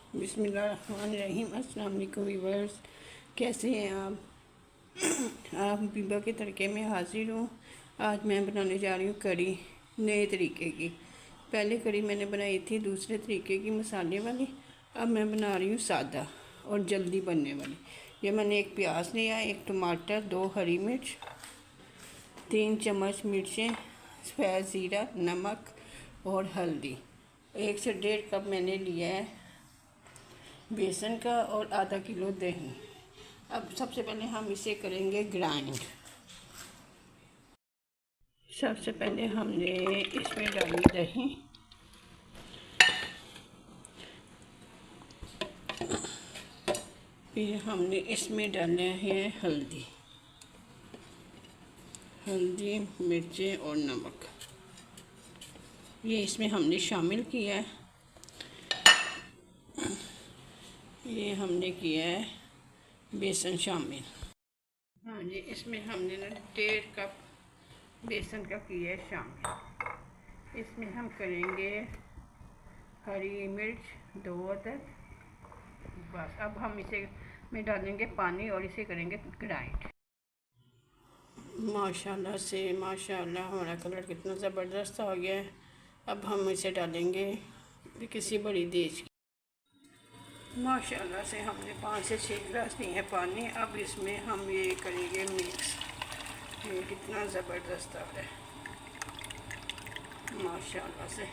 बिस्मिल्लाहिर्रहमानिर्रहीम। अस्सलाम वालेकुम व्यूअर्स, कैसे हैं आप? आप बीबा के तड़के में हाजिर हूँ। आज मैं बनाने जा रही हूँ कड़ी नए तरीके की। पहले कड़ी मैंने बनाई थी दूसरे तरीके की मसाले वाली। अब मैं बना रही हूँ सादा और जल्दी बनने वाली। ये मैंने एक प्याज लिया, एक टमाटर, 2 हरी मिर्च, 3 चम्मच मिर्चें, सफ़ेद ज़ीरा, नमक और हल्दी। 1 से 1.5 कप मैंने लिया है बेसन का और आधा किलो दही। अब सबसे पहले हम इसे करेंगे ग्राइंड। सबसे पहले हमने इसमें डाली दही, फिर हमने इसमें डाला है हल्दी, मिर्चें और नमक। ये इसमें हमने शामिल किया है। ये हमने किया है बेसन शामिल। हाँ जी, इसमें हमने ना 1.5 कप बेसन का किया है शामिल। इसमें हम करेंगे हरी मिर्च 2 अदद। बस अब हम इसे में डालेंगे पानी और इसे करेंगे ग्राइंड। माशाल्लाह हमारा कलर कितना ज़बरदस्त हो गया है। अब हम इसे डालेंगे किसी बड़ी देज की। माशाल्लाह से हमने 5 से 6 गिलास लिए हैं पानी। अब इसमें हम ये करेंगे मिक्स। ये कितना ज़बरदस्त आ रहा है माशाल्लाह से।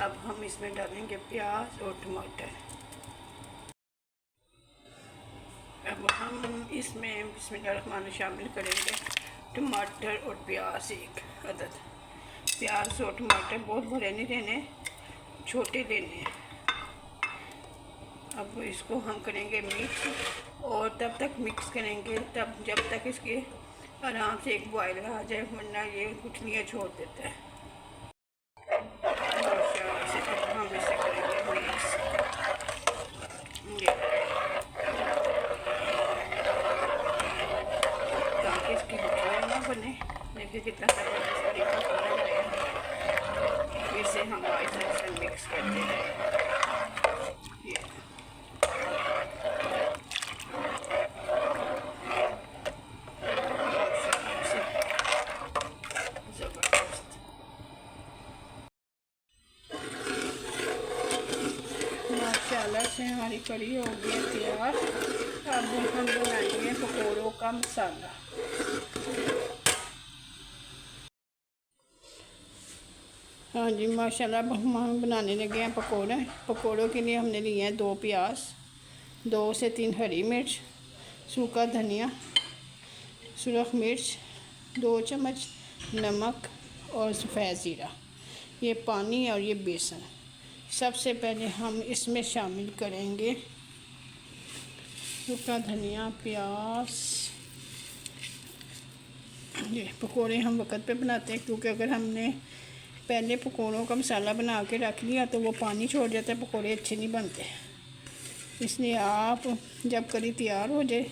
अब हम इसमें डालेंगे प्याज और टमाटर। अब हम इसमें बिस्मिल्लाहिर्रहमानिर्रहीम शामिल करेंगे टमाटर और प्याज 1 अदद। प्याज और टमाटर बहुत बड़े नहीं लेने, छोटे लेने हैं। अब इसको हम करेंगे मिक्स और तब तक मिक्स करेंगे जब तक इसके आराम से एक बॉयल आ जाए, वरना ये गुठलियाँ छोड़ देता है। माशाल्लाह से अब हम इसे करेंगे मिक्स। ताकि इसकी गुठलियाँ ना बने। देखिए कितना ज़बरदस्त तरीका बना है। इसे हम आहिस्ता से मिक्स करते हैं। माशाल्लाह से हमारी कड़ी हो गई है तैयार। अब हम बनाएंगे पकौड़ों का मसाला। हाँ जी माशाल्लाह, अब हम बनाने लगे हैं पकौड़े। पकौड़ों के लिए हमने लिए हैं 2 प्याज, 2 से 3 हरी मिर्च, सूखा धनिया, सुरख मिर्च, 2 चम्मच नमक और सफ़ेद ज़ीरा। ये पानी और ये बेसन। सबसे पहले हम इसमें शामिल करेंगे सूखा धनिया, प्याज। ये पकोड़े हम वक्त पे बनाते हैं, क्योंकि अगर हमने पहले पकोड़ों का मसाला बना के रख लिया तो वो पानी छोड़ जाता है, पकोड़े अच्छे नहीं बनते। इसलिए आप जब करी तैयार हो जाए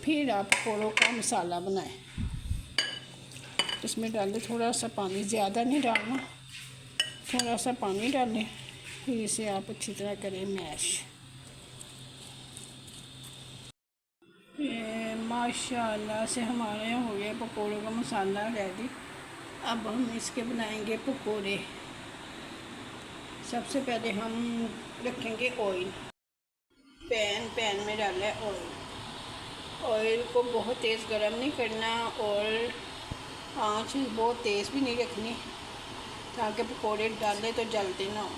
फिर आप पकोड़ों का मसाला बनाएं। इसमें डालें थोड़ा सा पानी, ज़्यादा नहीं डालना, थोड़ा सा पानी डालें। फिर इसे आप अच्छी तरह करें मैश। ये माशाल्लाह से हमारे यहाँ हो गया पकोड़ों का मसाला रेडी। अब हम इसके बनाएंगे पकोड़े। सबसे पहले हम रखेंगे ऑयल। पैन में डाला है ऑयल। ऑयल को बहुत तेज़ गर्म नहीं करना और आँच बहुत तेज़ भी नहीं रखनी, ताकि पकोड़े डालें तो जलते ना हो।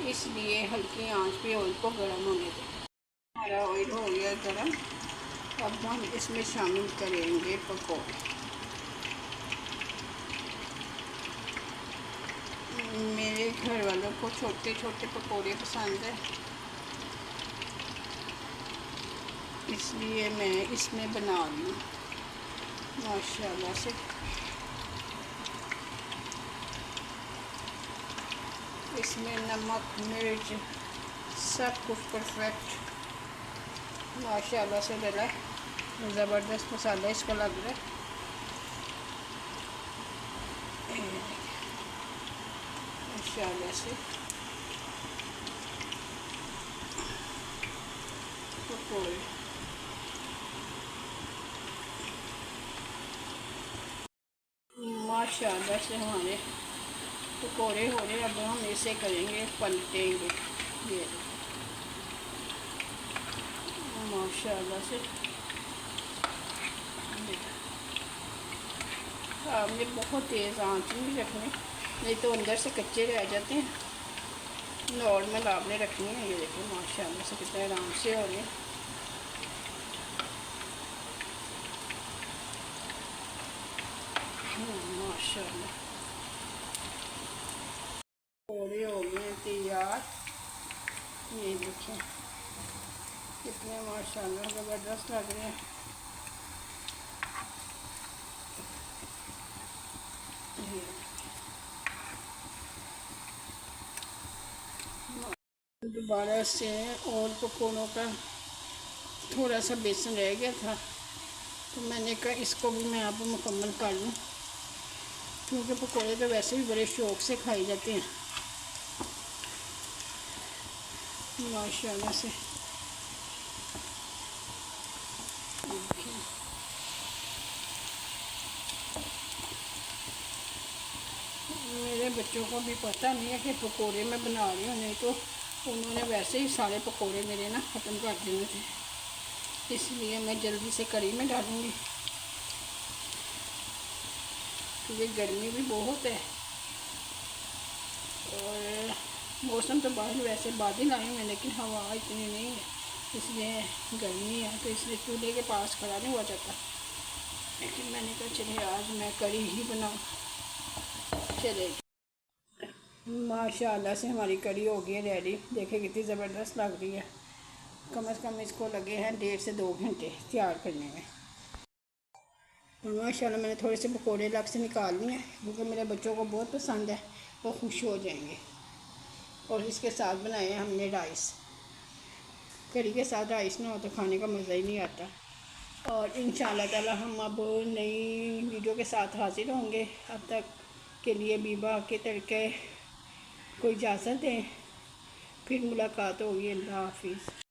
इसलिए हल्की आंच पे ऑयल को गर्म होने दें। हमारा ऑयल हो गया गर्म। अब हम इसमें शामिल करेंगे पकोड़े। मेरे घर वालों को छोटे छोटे पकोड़े पसंद है, इसलिए मैं इसमें बना रही हूँ माशाल्लाह से। इसमें नमक मिर्च सब कुछ परफेक्ट माशाल्लाह से डला है। ज़बरदस्त मसाला इसका लग रहा है। माशाल्लाह से पकौड़े। माशाल्लाह से हमारे पकौड़े हो रहे, अब हम इसे करेंगे पलटेंगे। ये माशाल्लाह से आपने बहुत तेज़ आंच नहीं रखनी, नहीं तो अंदर से कच्चे रह जाते हैं। नॉर्मल आपने रखनी है। ये देखिए माशाल्लाह से कितना आराम से हो रही है। माशाल्लाह पकौड़े हो गए तैयार। ये देखिए कितने माशाल्लाह ज़बरदस्त लग रहे हैं। दोबारा से और पकौड़ों का थोड़ा सा बेसन रह गया था, तो मैंने कहा इसको भी मैं अब मुकम्मल कर लूँ, क्योंकि पकौड़े तो वैसे भी बड़े शौक़ से खाए जाते हैं। माशाल्लाह से मेरे बच्चों को भी पता नहीं है कि पकोड़े मैं बना रही हूँ, नहीं तो उन्होंने वैसे ही सारे पकोड़े मेरे ना ख़त्म कर देने थे। इसलिए मैं जल्दी से कढ़ी में डालूँगी, क्योंकि गर्मी भी बहुत है और मौसम तो बाहर वैसे बादल आए हुए हैं, लेकिन हवा इतनी नहीं है, इसलिए गर्मी है, तो इसलिए चूल्हे के पास खड़ा नहीं हुआ जाता। लेकिन मैंने कहा चलिए आज मैं कढ़ी ही बनाऊँ। चले माशाल्लाह से हमारी कढ़ी हो गई है रेडी। देखिए कितनी ज़बरदस्त लग रही है। कम से कम इसको लगे हैं 1.5 से 2 घंटे तैयार करने में। और माशाल्लाह मैंने थोड़े से पकौड़े अलग से निकाल लिए हैं, क्योंकि मेरे बच्चों को बहुत पसंद है, वो खुश हो जाएंगे। और इसके साथ बनाए हैं हमने राइस। कढ़ी के साथ राइस ना हो तो खाने का मज़ा ही नहीं आता। और इंशाल्लाह ताला हम अब नई वीडियो के साथ हाजिर होंगे। अब तक के लिए बीबा के तड़के को इजाज़त दें, फिर मुलाकात होगी। अल्लाह हाफिज़।